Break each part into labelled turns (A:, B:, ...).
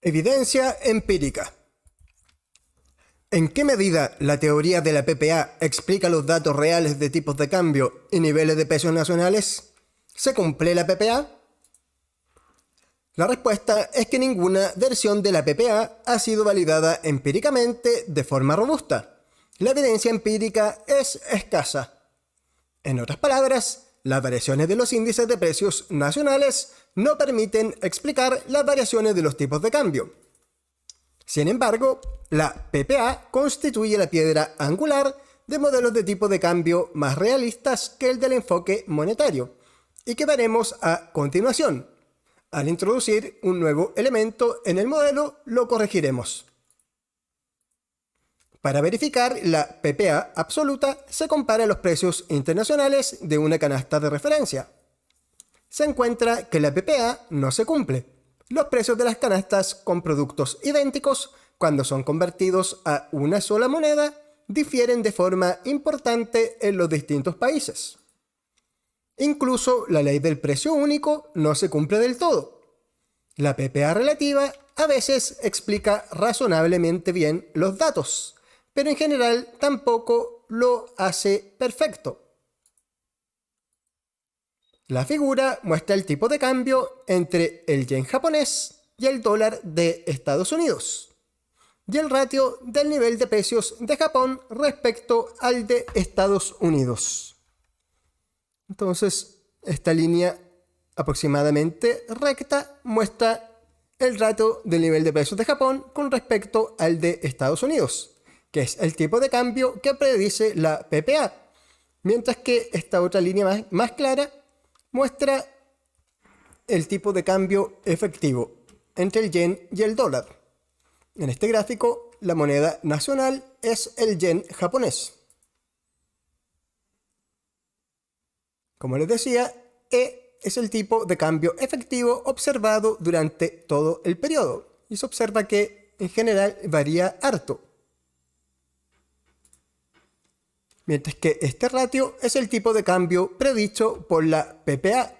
A: Evidencia empírica. ¿En qué medida la teoría de la PPA explica los datos reales de tipos de cambio y niveles de precios nacionales? ¿Se cumple la PPA? La respuesta es que ninguna versión de la PPA ha sido validada empíricamente de forma robusta. La evidencia empírica es escasa. En otras palabras, las variaciones de los índices de precios nacionales no permiten explicar las variaciones de los tipos de cambio. Sin embargo, la PPA constituye la piedra angular de modelos de tipo de cambio más realistas que el del enfoque monetario, y que veremos a continuación. Al introducir un nuevo elemento en el modelo, lo corregiremos. Para verificar la PPA absoluta, se compara los precios internacionales de una canasta de referencia. Se encuentra que la PPA no se cumple. Los precios de las canastas con productos idénticos, cuando son convertidos a una sola moneda, difieren de forma importante en los distintos países. Incluso la ley del precio único no se cumple del todo. La PPA relativa a veces explica razonablemente bien los datos, pero en general tampoco lo hace perfecto. La figura muestra el tipo de cambio entre el yen japonés y el dólar de Estados Unidos, y el ratio del nivel de precios de Japón respecto al de Estados Unidos. Entonces, esta línea aproximadamente recta muestra el ratio del nivel de precios de Japón con respecto al de Estados Unidos, que es el tipo de cambio que predice la PPA, mientras que esta otra línea más clara muestra el tipo de cambio efectivo entre el yen y el dólar. En este gráfico, la moneda nacional es el yen japonés. Como les decía, E es el tipo de cambio efectivo observado durante todo el periodo, y se observa que en general varía harto. Mientras que este ratio es el tipo de cambio predicho por la PPA.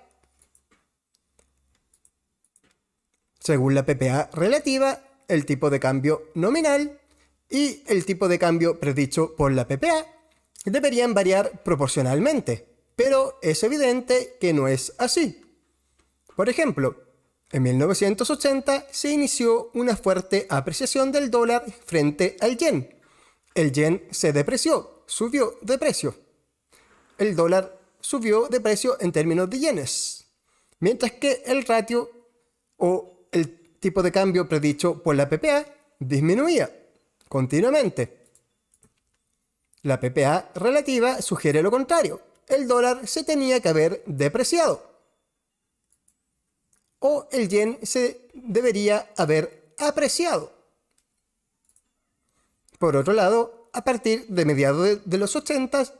A: Según la PPA relativa, el tipo de cambio nominal y el tipo de cambio predicho por la PPA deberían variar proporcionalmente, pero es evidente que no es así. Por ejemplo, en 1980 se inició una fuerte apreciación del dólar frente al yen. El yen se depreció, subió de precio. El dólar subió de precio en términos de yenes, mientras que el ratio o el tipo de cambio predicho por la PPA disminuía continuamente. La PPA relativa sugiere lo contrario. El dólar se tenía que haber depreciado, o el yen se debería haber apreciado. Por otro lado, a partir de mediados de los 80,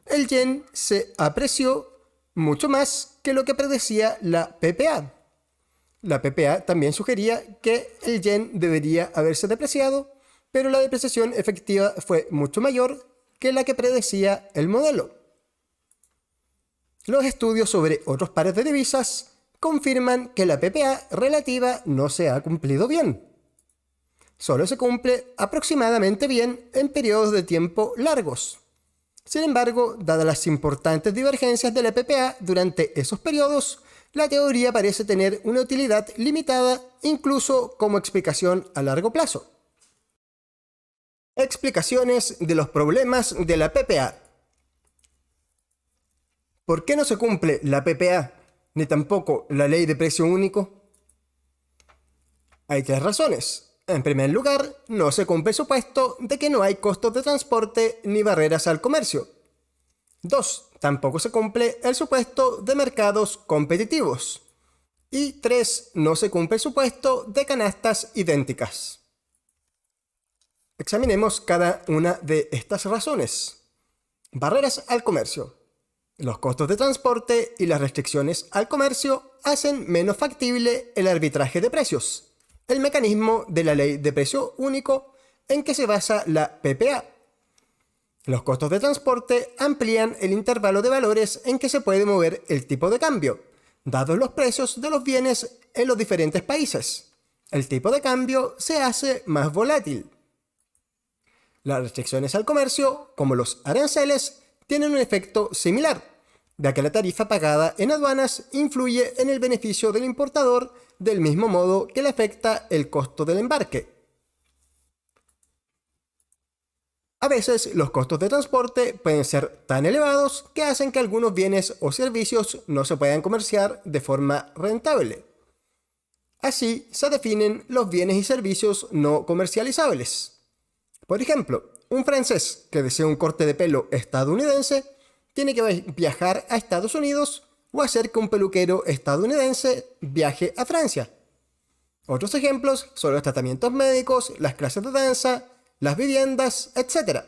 A: el yen se apreció mucho más que lo que predecía la PPA. La PPA también sugería que el yen debería haberse depreciado, pero la depreciación efectiva fue mucho mayor que la que predecía el modelo. Los estudios sobre otros pares de divisas confirman que la PPA relativa no se ha cumplido bien. Solo se cumple aproximadamente bien en periodos de tiempo largos. Sin embargo, dadas las importantes divergencias de la PPA durante esos periodos, la teoría parece tener una utilidad limitada incluso como explicación a largo plazo. Explicaciones de los problemas de la PPA. ¿Por qué no se cumple la PPA ni tampoco la ley de precio único? Hay tres razones. En primer lugar, no se cumple el supuesto de que no hay costos de transporte ni barreras al comercio. 2. Tampoco se cumple el supuesto de mercados competitivos. Y 3. No se cumple el supuesto de canastas idénticas. Examinemos cada una de estas razones. Barreras al comercio. Los costos de transporte y las restricciones al comercio hacen menos factible el arbitraje de precios, el mecanismo de la ley de precio único en que se basa la PPA. Los costos de transporte amplían el intervalo de valores en que se puede mover el tipo de cambio, dados los precios de los bienes en los diferentes países, El tipo de cambio se hace más volátil. Las restricciones al comercio, como los aranceles, tienen un efecto similar, ya que la tarifa pagada en aduanas influye en el beneficio del importador del mismo modo que le afecta el costo del embarque. A veces los costos de transporte pueden ser tan elevados que hacen que algunos bienes o servicios no se puedan comerciar de forma rentable. Así se definen los bienes y servicios no comercializables. Por ejemplo, un francés que desea un corte de pelo estadounidense tiene que viajar a Estados Unidos o hacer que un peluquero estadounidense viaje a Francia. Otros ejemplos son los tratamientos médicos, las clases de danza, las viviendas, etc.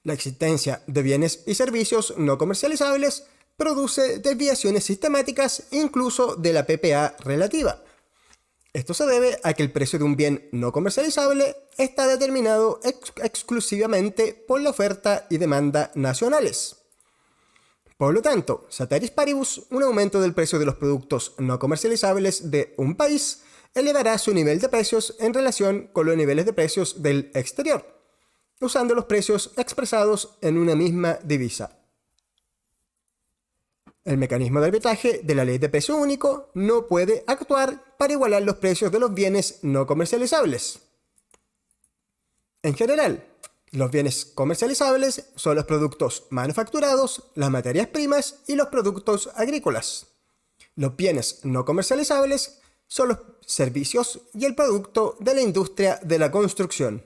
A: La existencia de bienes y servicios no comercializables produce desviaciones sistemáticas incluso de la PPA relativa. Esto se debe a que el precio de un bien no comercializable está determinado exclusivamente por la oferta y demanda nacionales. Por lo tanto, ceteris paribus, un aumento del precio de los productos no comercializables de un país elevará su nivel de precios en relación con los niveles de precios del exterior, usando los precios expresados en una misma divisa. El mecanismo de arbitraje de la ley de precio único no puede actuar para igualar los precios de los bienes no comercializables. En general, los bienes comercializables son los productos manufacturados, las materias primas y los productos agrícolas. Los bienes no comercializables son los servicios y el producto de la industria de la construcción.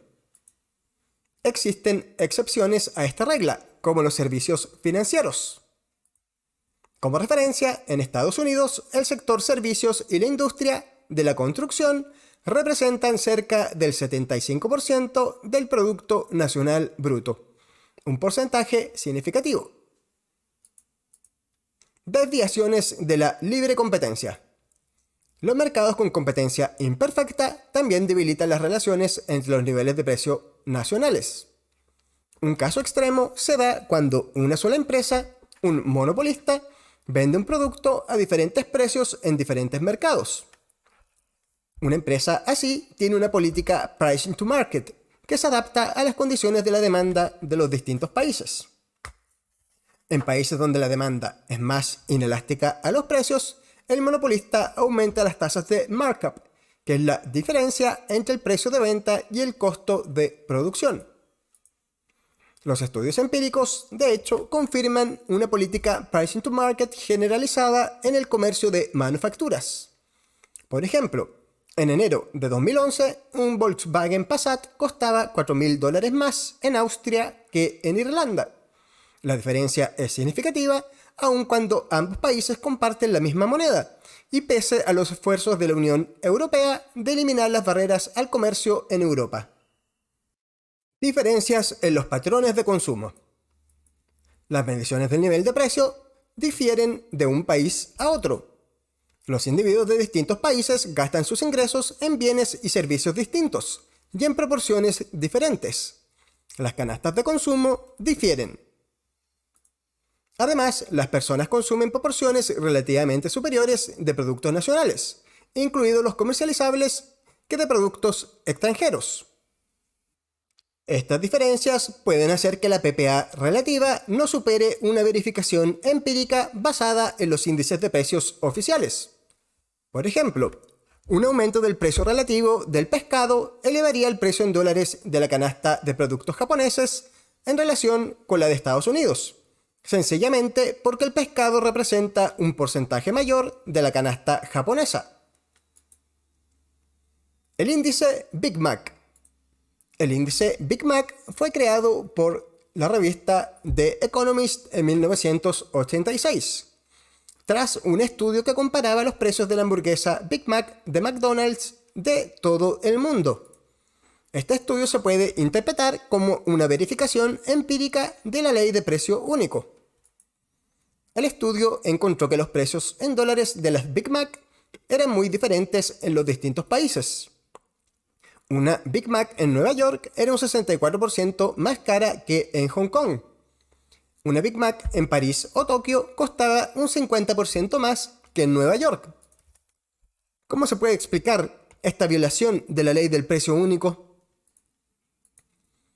A: Existen excepciones a esta regla, como los servicios financieros. Como referencia, en Estados Unidos, el sector servicios y la industria de la construcción representan cerca del 75% del Producto Nacional Bruto, un porcentaje significativo. Desviaciones de la libre competencia. Los mercados con competencia imperfecta también debilitan las relaciones entre los niveles de precio nacionales. Un caso extremo se da cuando una sola empresa, un monopolista, vende un producto a diferentes precios en diferentes mercados. Una empresa así tiene una política pricing to market que se adapta a las condiciones de la demanda de los distintos países. En países donde la demanda es más inelástica a los precios, el monopolista aumenta las tasas de markup, que es la diferencia entre el precio de venta y el costo de producción. Los estudios empíricos, de hecho, confirman una política pricing to market generalizada en el comercio de manufacturas. Por ejemplo, en enero de 2011, un Volkswagen Passat costaba $4.000 más en Austria que en Irlanda. La diferencia es significativa, aun cuando ambos países comparten la misma moneda, y pese a los esfuerzos de la Unión Europea de eliminar las barreras al comercio en Europa. Diferencias en los patrones de consumo. Las mediciones del nivel de precio difieren de un país a otro. Los individuos de distintos países gastan sus ingresos en bienes y servicios distintos y en proporciones diferentes. Las canastas de consumo difieren. Además, las personas consumen proporciones relativamente superiores de productos nacionales, incluidos los comercializables, que de productos extranjeros. Estas diferencias pueden hacer que la PPA relativa no supere una verificación empírica basada en los índices de precios oficiales. Por ejemplo, un aumento del precio relativo del pescado elevaría el precio en dólares de la canasta de productos japoneses en relación con la de Estados Unidos, sencillamente porque el pescado representa un porcentaje mayor de la canasta japonesa. El índice Big Mac. El índice Big Mac fue creado por la revista The Economist en 1986, tras un estudio que comparaba los precios de la hamburguesa Big Mac de McDonald's de todo el mundo. Este estudio se puede interpretar como una verificación empírica de la ley de precio único. El estudio encontró que los precios en dólares de las Big Mac eran muy diferentes en los distintos países. Una Big Mac en Nueva York era un 64% más cara que en Hong Kong. Una Big Mac en París o Tokio costaba un 50% más que en Nueva York. ¿Cómo se puede explicar esta violación de la ley del precio único?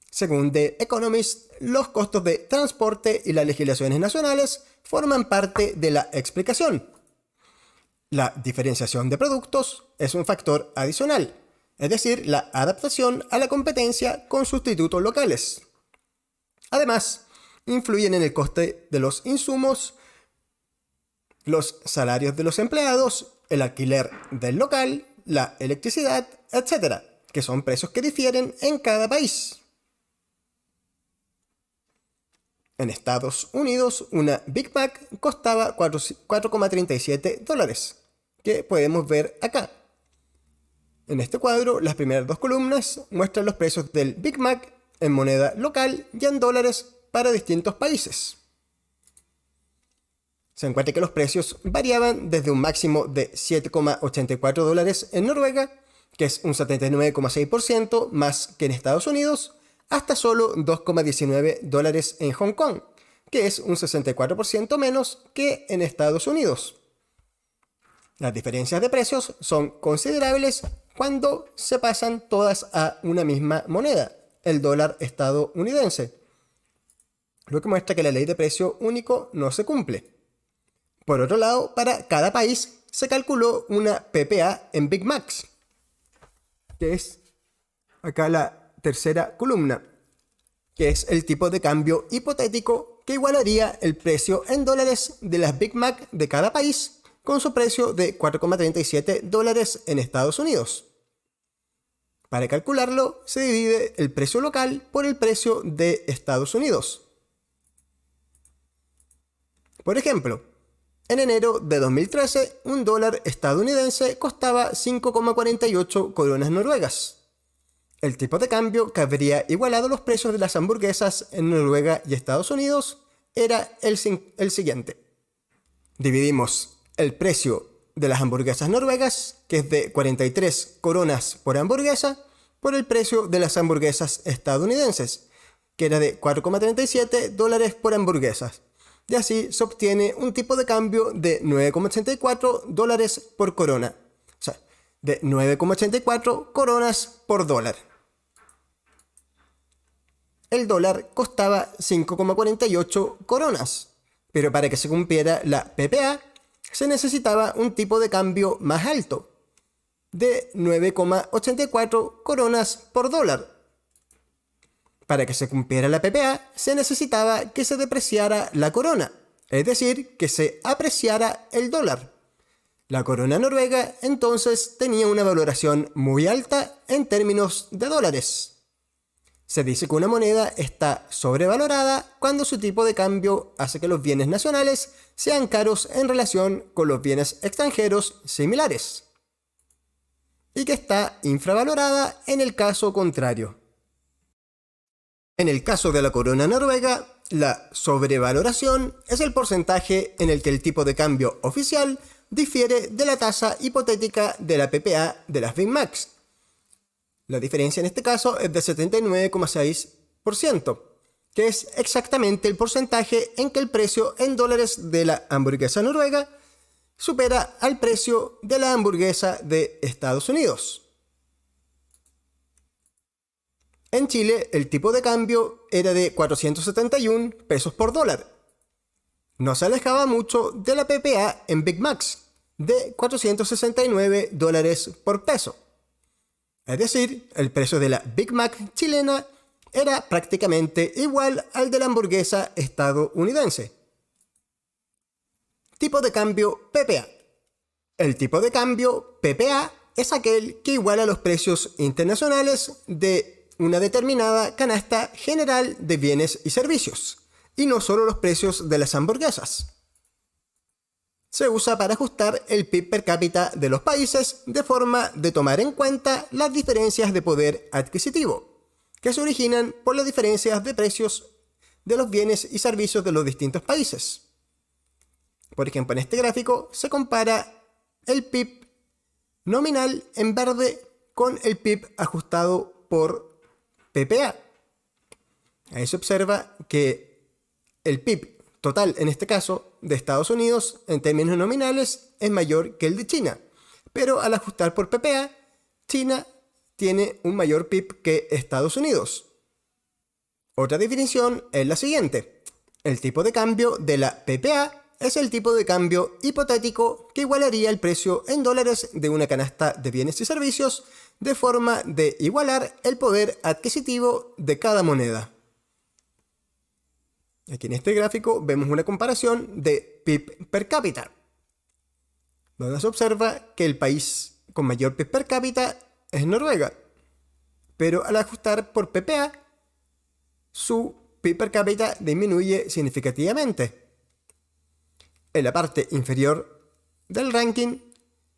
A: Según The Economist, los costos de transporte y las legislaciones nacionales forman parte de la explicación. La diferenciación de productos es un factor adicional, es decir, la adaptación a la competencia con sustitutos locales. Además, influyen en el coste de los insumos, los salarios de los empleados, el alquiler del local, la electricidad, etc., que son precios que difieren en cada país. En Estados Unidos, una Big Mac costaba $4,37, que podemos ver acá. En este cuadro, las primeras dos columnas muestran los precios del Big Mac en moneda local y en dólares para distintos países. Se encuentra que los precios variaban desde un máximo de $7,84 en Noruega, que es un 79,6% más que en Estados Unidos, hasta solo $2,19 en Hong Kong, que es un 64% menos que en Estados Unidos. Las diferencias de precios son considerables cuando se pasan todas a una misma moneda, el dólar estadounidense, lo que muestra que la ley de precio único no se cumple. Por otro lado, para cada país se calculó una PPA en Big Macs, que es acá la tercera columna, que es el tipo de cambio hipotético que igualaría el precio en dólares de las Big Mac de cada país con su precio de $4,37 en Estados Unidos. Para calcularlo, se divide el precio local por el precio de Estados Unidos. Por ejemplo, en enero de 2013, un dólar estadounidense costaba 5,48 coronas noruegas. El tipo de cambio que habría igualado los precios de las hamburguesas en Noruega y Estados Unidos era el siguiente. Dividimos el precio de las hamburguesas noruegas, que es de 43 coronas por hamburguesa, por el precio de las hamburguesas estadounidenses, que era de $4,37 por hamburguesas. Y así se obtiene un tipo de cambio de $9,84 por corona. O sea, de 9,84 coronas por dólar. El dólar costaba 5,48 coronas, pero para que se cumpliera la PPA se necesitaba un tipo de cambio más alto, de 9,84 coronas por dólar. Para que se cumpliera la PPA se necesitaba que se depreciara la corona, es decir, que se apreciara el dólar. La corona noruega entonces tenía una valoración muy alta en términos de dólares. Se dice que una moneda está sobrevalorada cuando su tipo de cambio hace que los bienes nacionales sean caros en relación con los bienes extranjeros similares, y que está infravalorada en el caso contrario. En el caso de la corona noruega, la sobrevaloración es el porcentaje en el que el tipo de cambio oficial difiere de la tasa hipotética de la PPA de las Big Macs. La diferencia en este caso es de 79,6%, que es exactamente el porcentaje en que el precio en dólares de la hamburguesa noruega supera al precio de la hamburguesa de Estados Unidos. En Chile, el tipo de cambio era de 471 pesos por dólar. No se alejaba mucho de la PPA en Big Macs, de $469 por peso. Es decir, el precio de la Big Mac chilena era prácticamente igual al de la hamburguesa estadounidense. Tipo de cambio PPA. El tipo de cambio PPA es aquel que iguala los precios internacionales de una determinada canasta general de bienes y servicios, y no solo los precios de las hamburguesas. Se usa para ajustar el PIB per cápita de los países de forma de tomar en cuenta las diferencias de poder adquisitivo, que se originan por las diferencias de precios de los bienes y servicios de los distintos países. Por ejemplo, en este gráfico se compara el PIB nominal en verde con el PIB ajustado por PPA. Ahí se observa que el PIB total, en este caso, de Estados Unidos, en términos nominales, es mayor que el de China, pero al ajustar por PPA, China tiene un mayor PIB que Estados Unidos. Otra definición es la siguiente. El tipo de cambio de la PPA es el tipo de cambio hipotético que igualaría el precio en dólares de una canasta de bienes y servicios de forma de igualar el poder adquisitivo de cada moneda. Aquí en este gráfico vemos una comparación de PIB per cápita, donde se observa que el país con mayor PIB per cápita es Noruega, pero al ajustar por PPA, su PIB per cápita disminuye significativamente. En la parte inferior del ranking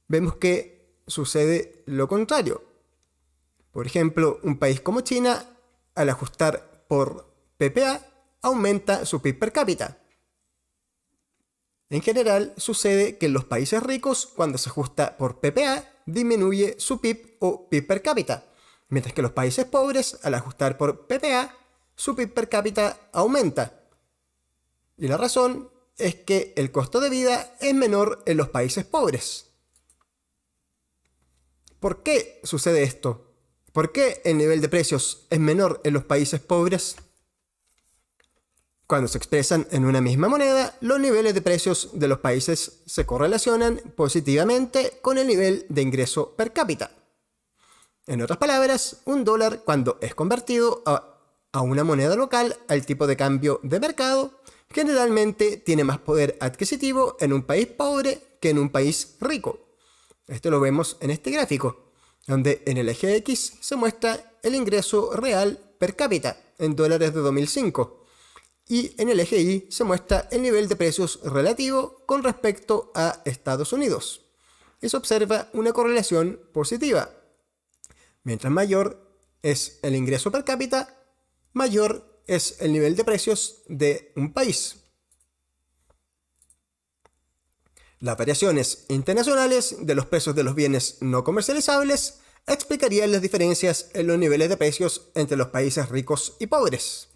A: vemos que sucede lo contrario. Por ejemplo, un país como China, al ajustar por PPA, aumenta su PIB per cápita. En general, sucede que en los países ricos, cuando se ajusta por PPA, disminuye su PIB o PIB per cápita, mientras que los países pobres, al ajustar por PPA, su PIB per cápita aumenta. Y la razón es que el costo de vida es menor en los países pobres. ¿Por qué sucede esto? ¿Por qué el nivel de precios es menor en los países pobres? Cuando se expresan en una misma moneda, los niveles de precios de los países se correlacionan positivamente con el nivel de ingreso per cápita. En otras palabras, un dólar, cuando es convertido a una moneda local al tipo de cambio de mercado, generalmente tiene más poder adquisitivo en un país pobre que en un país rico. Esto lo vemos en este gráfico, donde en el eje X se muestra el ingreso real per cápita en dólares de 2005 y en el eje Y se muestra el nivel de precios relativo con respecto a Estados Unidos. Y se observa una correlación positiva. Mientras mayor es el ingreso per cápita, mayor es el nivel de precios de un país. Las variaciones internacionales de los precios de los bienes no comercializables explicarían las diferencias en los niveles de precios entre los países ricos y pobres.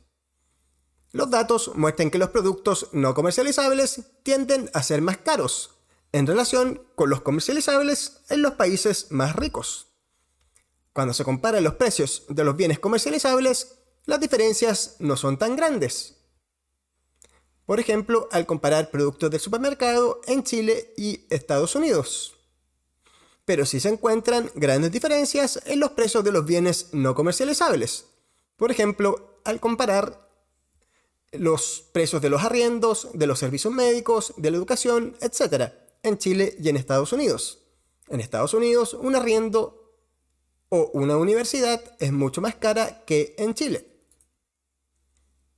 A: Los datos muestran que los productos no comercializables tienden a ser más caros en relación con los comercializables en los países más ricos. Cuando se comparan los precios de los bienes comercializables, las diferencias no son tan grandes. Por ejemplo, al comparar productos del supermercado en Chile y Estados Unidos. Pero sí se encuentran grandes diferencias en los precios de los bienes no comercializables. Por ejemplo, al comparar los precios de los arriendos, de los servicios médicos, de la educación, etc. en Chile y en Estados Unidos. En Estados Unidos, un arriendo o una universidad es mucho más cara que en Chile.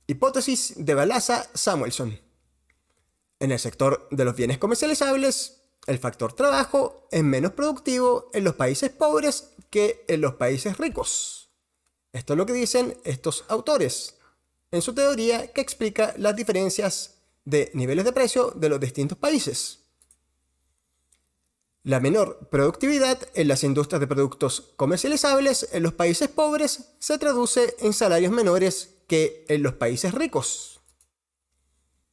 A: Hipótesis de Balassa-Samuelson. En el sector de los bienes comercializables, el factor trabajo es menos productivo en los países pobres que en los países ricos. Esto es lo que dicen estos autores en su teoría que explica las diferencias de niveles de precio de los distintos países. La menor productividad en las industrias de productos comercializables en los países pobres se traduce en salarios menores que en los países ricos.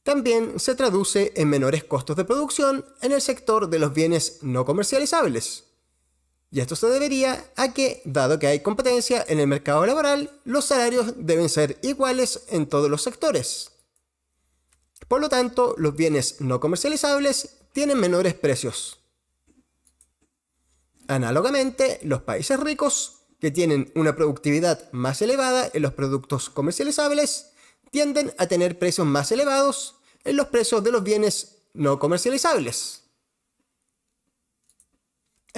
A: También se traduce en menores costos de producción en el sector de los bienes no comercializables. Y esto se debería a que, dado que hay competencia en el mercado laboral, los salarios deben ser iguales en todos los sectores. Por lo tanto, los bienes no comercializables tienen menores precios. Análogamente, los países ricos, que tienen una productividad más elevada en los productos comercializables, tienden a tener precios más elevados en los precios de los bienes no comercializables.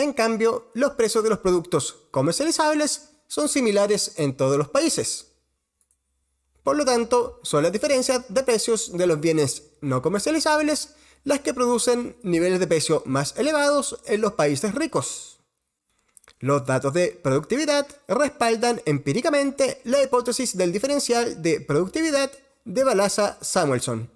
A: En cambio, los precios de los productos comercializables son similares en todos los países. Por lo tanto, son las diferencias de precios de los bienes no comercializables las que producen niveles de precio más elevados en los países ricos. Los datos de productividad respaldan empíricamente la hipótesis del diferencial de productividad de Balassa-Samuelson.